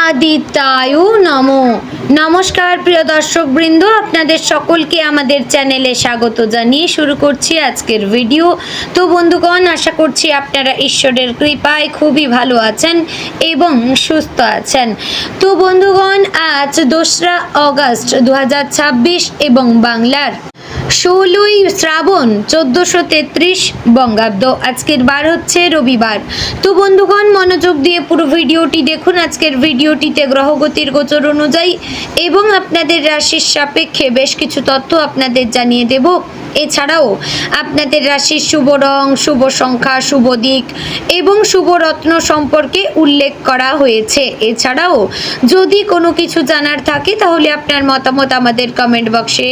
আদিত্যায়ু নমো। নমস্কার প্রিয় দর্শকবৃন্দ, আপনাদের সকলকে আমাদের চ্যানেলে স্বাগত জানিয়ে শুরু করছি আজকের ভিডিও। তো বন্ধুগণ, আশা করছি আপনারা ঈশ্বরের কৃপায় খুবই ভালো আছেন এবং সুস্থ আছেন। তো বন্ধুগণ, আজ 2রা অগস্ট 2026 এবং বাংলার 16ই শ্রাবণ 1433 বঙ্গাব্দ। আজকের বার হচ্ছে রবিবার। তো বন্ধুগণ, মনোযোগ দিয়ে পুরো ভিডিওটি দেখুন। আজকের ভিডিওটিতে গ্রহগতির গোচর অনুযায়ী এবং আপনাদের রাশির সাপেক্ষে বেশ কিছু তথ্য আপনাদের জানিয়ে দেব। এছাড়াও আপনাদের রাশির শুভ রং, শুভ সংখ্যা, শুভ দিক এবং শুভ রত্ন সম্পর্কে উল্লেখ করা হয়েছে। এছাড়াও যদি কোনো কিছু জানার থাকে তাহলে আপনার মতামত আমাদের কমেন্ট বক্সে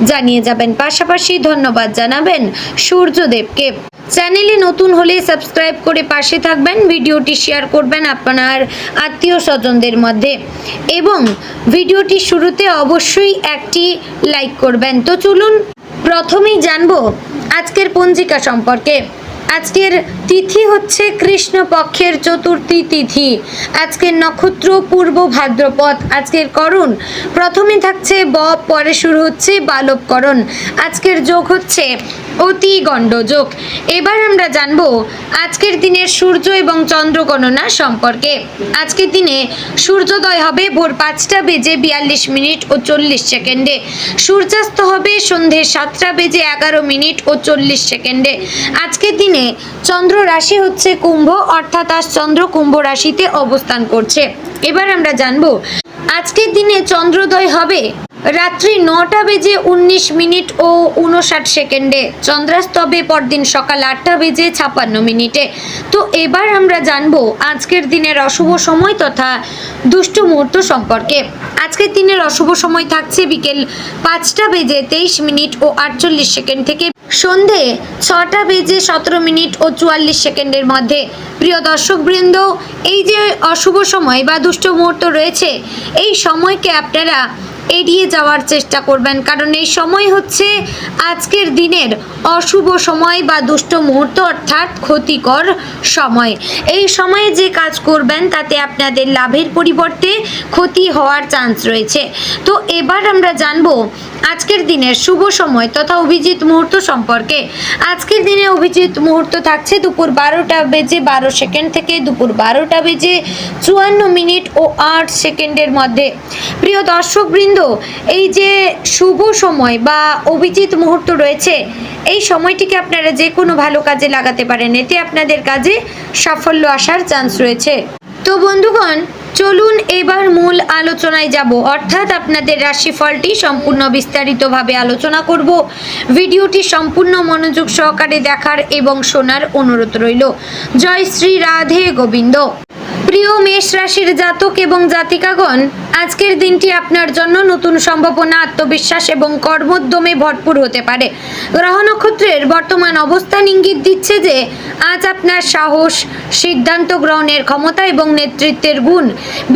জানিয়ে যাবেন। পাশাপাশি ধন্যবাদ জানাবেন সূর্যদেবকে। চ্যানেলে নতুন হলে সাবস্ক্রাইব করে পাশে থাকবেন, ভিডিওটি শেয়ার করবেন আপনার আত্মীয় স্বজনদের মধ্যে এবং ভিডিওটি শুরুতে অবশ্যই একটি লাইক করবেন। তো চলুন প্রথমেই জানবো আজকের পঞ্জিকা সম্পর্কে। আজকের তিথি হচ্ছে কৃষ্ণপক্ষের চতুর্থী তিথি। আজকের নক্ষত্র পূর্ব ভাদ্রপদ। আজকের করণ প্রথমে থাকছে ব, পরে শুরু হচ্ছে বালবকরণ। আজকের যোগ হচ্ছে অতি গণ্ড যোগ। এবার আমরা জানবো আজকের দিনের সূর্য এবং চন্দ্র গণনা সম্পর্কে। আজকের দিনে সূর্যোদয় হবে ভোর 5:42 সূর্যাস্ত হবে সন্ধে 7:11 আজকের দিনে চন্দ্র রাশি হচ্ছে কুম্ভ, অর্থাৎ আজ চন্দ্র কুম্ভ রাশিতে অবস্থান করছে। এবার আমরা জানবো আজকের দিনে চন্দ্রোদয় হবে রাত্রি 9:19 চন্দ্রাস্ত হবে পরদিন সকাল 8:56। তো এবার আমরা জানবো আজকের দিনের অশুভ সময় তথা দুষ্ট মুহূর্ত সম্পর্কে। আজকের দিনের অশুভ সময় থাকছে বিকেল 5:23:48 থেকে সন্ধে 6:17:44 মধ্যে। প্রিয় দর্শকবৃন্দ, এই যে অশুভ সময় বা দুষ্ট মুহূর্ত রয়েছে, এই সময়কে আপনারা এড়িয়ে যাওয়ার চেষ্টা করবেন, কারণ এই সময় হচ্ছে আজকের দিনের অশুভ সময় বা দুষ্ট মুহূর্ত, অর্থাৎ ক্ষতিকর সময়। এই সময়ে যে কাজ করবেন তাতে আপনাদের লাভের পরিবর্তে ক্ষতি হওয়ার চান্স রয়েছে। তো এবার আমরা জানবো আজকের দিনের শুভ সময় তথা অভিজিৎ মুহূর্ত সম্পর্কে। আজকের দিনে অভিজিৎ মুহূর্ত থাকছে দুপুর 12:12 থেকে দুপুর 12:54 মধ্যে। প্রিয় দর্শকবৃন্দ, এই যে শুভ সময় বা অভিজিৎ মুহূর্ত রয়েছে, এই সময়টিকে আপনারা যে কোনো ভালো কাজে লাগাতে পারেন, এতে আপনাদের কাজে সাফল্য আসার চান্স রয়েছে। তো বন্ধুগণ, চলুন এবার মূল আলোচনায় যাব, অর্থাৎ আপনাদের রাশিফলটি সম্পূর্ণ বিস্তারিতভাবে আলোচনা করব। ভিডিওটি সম্পূর্ণ মনোযোগ সহকারে দেখার এবং শোনার অনুরোধ রইল। জয় শ্রী রাধে গোবিন্দ। প্রিয় মেষ রাশির জাতক এবং জাতিকাগণ, আজকের দিনটি আপনার জন্য নতুন সম্ভাবনা, আত্মবিশ্বাস এবং কর্মোদ্যমে ভরপুর হতে পারে। গ্রহ নক্ষত্রের বর্তমান অবস্থান ইঙ্গিত দিচ্ছে যে আজ আপনার সাহস, সিদ্ধান্ত গ্রহণের ক্ষমতা এবং নেতৃত্বের গুণ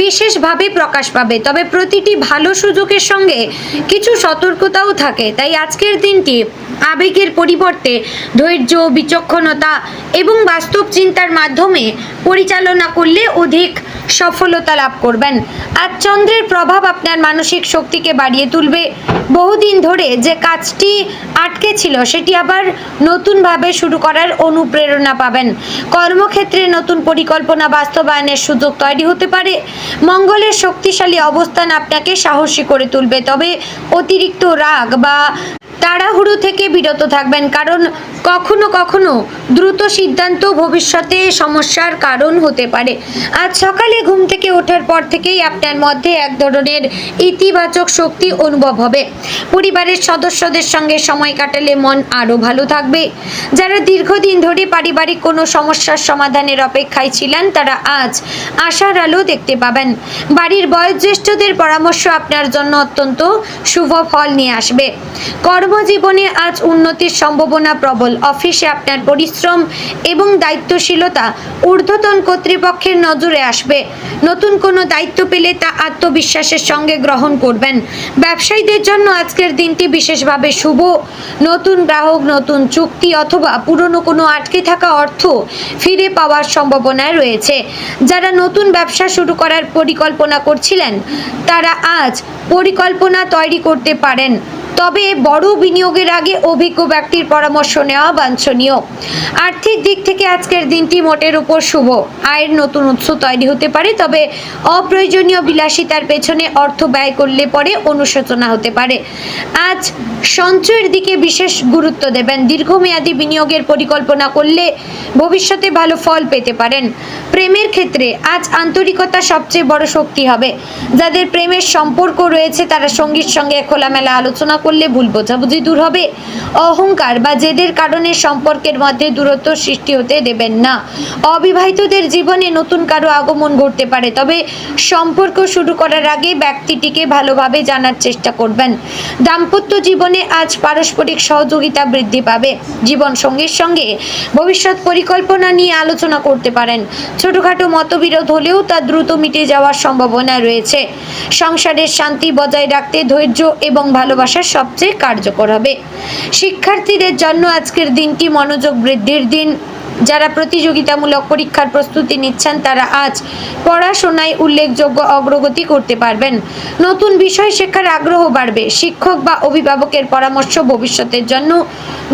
বিশেষভাবে প্রকাশ পাবে। তবে প্রতিটি ভালো সুযোগের সঙ্গে কিছু সতর্কতাও থাকে, তাই আজকের দিনটি আবেগের পরিবর্তে ধৈর্য, বিচক্ষণতা এবং বাস্তব চিন্তার মাধ্যমে পরিচালনা করলে অধিক সফলতা লাভ করবেন। আজ চন্দ্রের প্রভাব আপনার মানসিক শক্তিকে বাড়িয়ে তুলবে। বহুদিন ধরে যে কাজটি আটকে ছিল সেটি আবার নতুনভাবে শুরু করার অনুপ্রেরণা পাবেন। কর্মক্ষেত্রে নতুন পরিকল্পনা বাস্তবায়নের সুযোগ তৈরি হতে পারে। মঙ্গলের শক্তিশালী অবস্থান আপনাকে সাহসী করে তুলবে, তবে অতিরিক্ত রাগ বা তাড়াহুড়ো থেকে বিরত থাকবেন, কারণ কখনো কখনো দ্রুত সিদ্ধান্ত ভবিষ্যতে সমস্যার কারণ হতে পারে। আজ সকালে ঘুম থেকে ওঠার পর থেকেই আপনার মধ্যে এক ধরনের ইতিবাচক শক্তি অনুভব হবে। পরিবারের সদস্যদের সঙ্গে সময় কাটালে মন আরও ভালো থাকবে। যারা দীর্ঘদিন ধরে পারিবারিক কোনো সমস্যার সমাধানের অপেক্ষায় ছিলেন, তারা আজ আশার আলো দেখতে পাবেন। বাড়ির বয়োজ্যেষ্ঠদের পরামর্শ আপনার জন্য অত্যন্ত শুভ ফল নিয়ে আসবে। কর্ম কর্মজীবনে আজ উন্নতির সম্ভাবনা প্রবল। অফিসে আপনার পরিশ্রম এবং দায়িত্বশীলতা ঊর্ধ্বতন কর্তৃপক্ষের নজরে আসবে। নতুন কোনো দায়িত্ব পেলে তা আত্মবিশ্বাসের সঙ্গে গ্রহণ করবেন। ব্যবসায়ীদের জন্য আজকের দিনটি বিশেষভাবে শুভ। নতুন গ্রাহক, নতুন চুক্তি অথবা পুরনো কোনো আটকে থাকা অর্থ ফিরে পাওয়ার সম্ভাবনা রয়েছে। যারা নতুন ব্যবসা শুরু করার পরিকল্পনা করছিলেন তারা আজ পরিকল্পনা তৈরি করতে পারেন, তবে বড় বিনিয়োগের আগে অভিজ্ঞ ব্যক্তির পরামর্শ নেওয়া বাঞ্ছনীয়। আর্থিক দিক থেকে আজকের দিনটি মোটের উপর শুভ। আয়ের নতুন উৎস তৈরি হতে পারে, তবে অপ্রয়োজনীয় বিলাসিতার পেছনে অর্থ ব্যয় করলে পরে অনুশোচনা হতে পারে। আজ সঞ্চয়ের দিকে বিশেষ গুরুত্ব দেবেন। দীর্ঘমেয়াদী বিনিয়োগের পরিকল্পনা করলে ভবিষ্যতে ভালো ফল পেতে পারেন। প্রেমের ক্ষেত্রে আজ আন্তরিকতা সবচেয়ে বড় শক্তি হবে। যাদের প্রেমের সম্পর্ক রয়েছে তারা সঙ্গীর সঙ্গে খোলামেলা আলোচনা করলে ভুল বোঝাবুঝি দূর হবে। অহংকার বা জেদের কারণে সম্পর্কের মধ্যে দূরত্ব সৃষ্টি হতে দেবেন না। অবিবাহিতদের জীবনে নতুন কারো আগমন ঘটতে পারে, তবে সম্পর্ক শুরু করার আগে ব্যক্তিটিকে ভালোভাবে জানার চেষ্টা করবেন। দাম্পত্য জীবনে আজ পারস্পরিক সহযোগিতা বৃদ্ধি পাবে। জীবন সঙ্গীর সঙ্গে ভবিষ্যৎ পরিকল্পনা নিয়ে আলোচনা করতে পারেন। ছোটখাটো মতবিরোধ হলেও তা দ্রুত মিটে যাওয়ার সম্ভাবনা রয়েছে। সংসারের শান্তি বজায় রাখতে ধৈর্য এবং ভালোবাসা সবচেয়ে কার্যকর হবে। শিক্ষার্থীদের জন্য আজকের দিনটি মনোযোগ বৃদ্ধির দিন। যারা প্রতিযোগিতামূলক পরীক্ষার প্রস্তুতি নিচ্ছেন তারা আজ পড়াশোনায় উল্লেখযোগ্য অগ্রগতি করতে পারবেন। নতুন বিষয় শেখার আগ্রহ বাড়বে। শিক্ষক বা অভিভাবকের পরামর্শ ভবিষ্যতের জন্য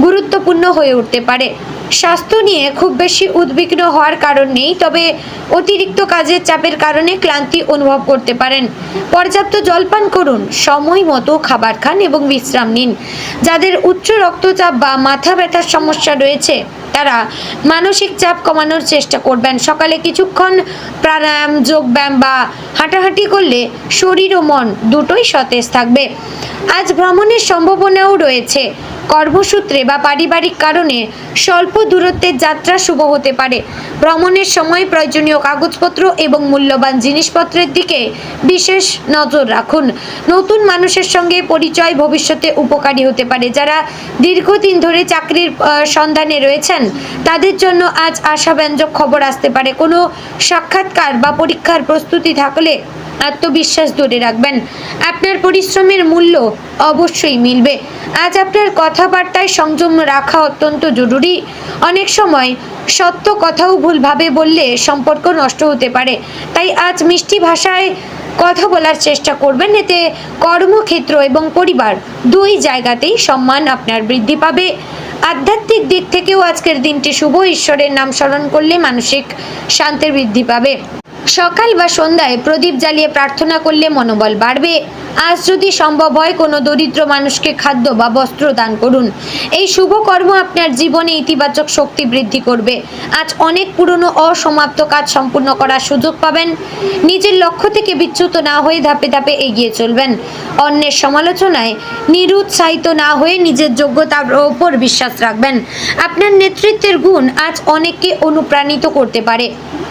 গুরুত্বপূর্ণ হয়ে উঠতে পারে। স্বাস্থ্য নিয়ে খুব বেশি উদ্বিগ্ন হওয়ার কারণ নেই, তবে অতিরিক্ত কাজের চাপের কারণে ক্লান্তি অনুভব করতে পারেন। পর্যাপ্ত জলপান করুন, সময় মতো খাবার খান এবং বিশ্রাম নিন। যাদের উচ্চ রক্তচাপ বা মাথা ব্যথার সমস্যা রয়েছে তারা মানসিক চাপ কমানোর চেষ্টা করবেন। সকালে কিছুক্ষণ প্রাণায়াম, যোগব্যায়াম বা হাঁটাহাঁটি করলে শরীর ও মন দুটোই সতেজ থাকবে। আজ ভ্রমণের সম্ভাবনাও রয়েছে। কর্মসূত্রে বা পারিবারিক কারণে স্বল্প দূরত্বের যাত্রা শুভ হতে পারে। ভ্রমণের সময় প্রয়োজনীয় কাগজপত্র এবং মূল্যবান জিনিসপত্রের দিকে বিশেষ নজর রাখুন। নতুন মানুষের সঙ্গে পরিচয় ভবিষ্যতে উপকারী হতে পারে। যারা দীর্ঘদিন ধরে চাকরির সন্ধানে রয়েছেন তাদের জন্য আজ আশাব্যঞ্জক খবর আসতে পারে। কোনো সাক্ষাৎকার বা পরীক্ষার প্রস্তুতি থাকলে আত্মবিশ্বাস ধরে রাখবেন। আপনার পরিশ্রমের মূল্য অবশ্যই মিলবে। আজ আপনার কথাবার্তায় সংযম রাখা অত্যন্ত জরুরি। অনেক সময় সত্য কথাও ভুলভাবে বললে সম্পর্ক নষ্ট হতে পারে, তাই আজ মিষ্টি ভাষায় কথা বলার চেষ্টা করবেন। এতে কর্মক্ষেত্র এবং পরিবার দুই জায়গাতেই সম্মান আপনার বৃদ্ধি পাবে। আধ্যাত্মিক দিক থেকেও আজকের দিনটি শুভ। ঈশ্বরের নাম স্মরণ করলে মানসিক শান্তির বৃদ্ধি পাবে। সকাল বা সন্ধ্যায় প্রদীপ জ্বালিয়ে প্রার্থনা করলে মনোবল বাড়বে। আজ যদি সম্ভব হয় কোনো দরিদ্র মানুষকে খাদ্য বা বস্ত্র দান করুন। এই শুভ কর্ম আপনার জীবনে ইতিবাচক শক্তি বৃদ্ধি করবে। আজ অনেক পুরনো অসমাপ্ত কাজ সম্পূর্ণ করার সুযোগ পাবেন। নিজের লক্ষ্য থেকে বিচ্যুত না হয়ে ধাপে ধাপে এগিয়ে চলবেন। অন্যের সমালোচনায় নিরুৎসাহিত না হয়ে নিজের যোগ্যতার ওপর বিশ্বাস রাখবেন। আপনার নেতৃত্বের গুণ আজ অনেককে অনুপ্রাণিত করতে পারে।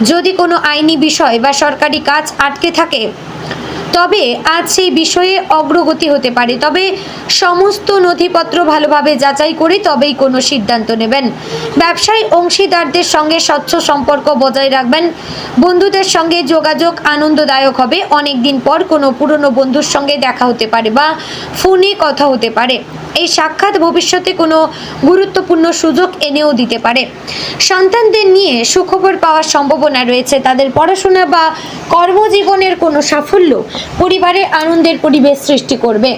যদি কোনো আইনি বিষয় বা সরকারি কাজ আটকে থাকে তবে আজ সেই বিষয়ে অগ্রগতি হতে পারে, তবে সমস্ত নথিপত্র ভালোভাবে যাচাই করে তবেই কোনো সিদ্ধান্ত নেবেন। ব্যবসায় অংশীদারদের সঙ্গে স্বচ্ছ সম্পর্ক বজায় রাখবেন। বন্ধুদের সঙ্গে যোগাযোগ আনন্দদায়ক হবে। অনেক দিন পর কোনো পুরনো বন্ধুর সঙ্গে দেখা হতে পারে বা ফোনে কথা হতে পারে। এই সাক্ষাৎ ভবিষ্যতে কোনো গুরুত্বপূর্ণ সুযোগ এনেও দিতে পারে। সন্তানদের নিয়ে সুখবর পাওয়ার সম্ভাবনা রয়েছে। তাদের পড়াশোনা বা কর্মজীবনের কোনো সাফল্য পরিবারে আনন্দের পরিবেশ সৃষ্টি করবে।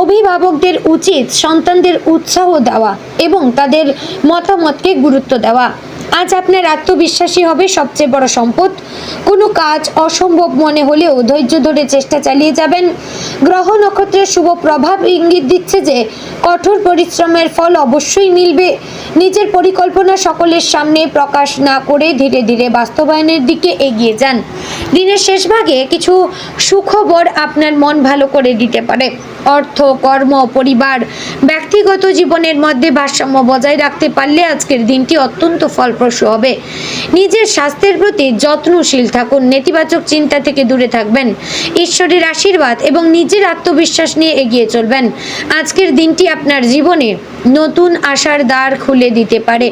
অভিভাবকদের উচিত সন্তানদের উৎসাহ দেওয়া এবং তাদের মতামতকে গুরুত্ব দেওয়া। আজ আপনার আত্মবিশ্বাসী হবে সবচেয়ে বড় সম্পদ। কোনো কাজ অসম্ভব মনে হলেও ধৈর্য ধরে চেষ্টা চালিয়ে যাবেন। গ্রহ নক্ষত্রের শুভ প্রভাব ইঙ্গিত দিচ্ছে যে কঠোর পরিশ্রমের ফল অবশ্যই মিলবে। নিজের পরিকল্পনা সকলের সামনে প্রকাশ না করে ধীরে ধীরে বাস্তবায়নের দিকে এগিয়ে যান। দিনের শেষ ভাগে কিছু সুখবর আপনার মন ভালো করে দিতে পারে। অর্থ, কর্ম, পরিবার, ব্যক্তিগত জীবনের মধ্যে ভারসাম্য বজায় রাখতে পারলে আজকের দিনটি অত্যন্ত ফলপ্রসূ ফলপ্রসূ হবে। নিজের স্বাস্থ্যের প্রতি যত্নশীল থাকুন, নেতিবাচক চিন্তা থেকে দূরে থাকবেন, ঈশ্বরের আশীর্বাদ এবং নিজের আত্মবিশ্বাস নিয়ে এগিয়ে চলবেন। আজকের দিনটি আপনার জীবনে নতুন আশার দ্বার খুলে দিতে পারে।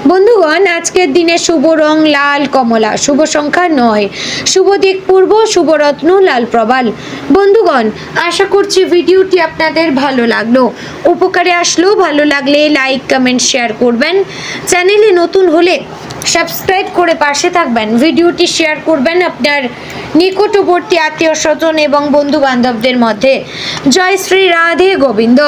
বন্ধুগণ, আজকের দিনে শুভ রং লাল কমলা, শুভ সংখ্যা 9, শুভ দিক পূর্ব, শুভ রত্ন লাল প্রবাল। বন্ধুগণ, আশা করছি ভিডিওটি আপনাদের ভালো লাগলো, উপকারে আসলো। ভালো লাগলে লাইক কমেন্ট শেয়ার করবেন। চ্যানেলে নতুন হলে সাবস্ক্রাইব করে পাশে থাকবেন। ভিডিওটি শেয়ার করবেন আপনার নিকটবর্তী আত্মীয় স্বজন এবং বন্ধু বান্ধবদের মধ্যে। জয় শ্রী রাধে গোবিন্দ।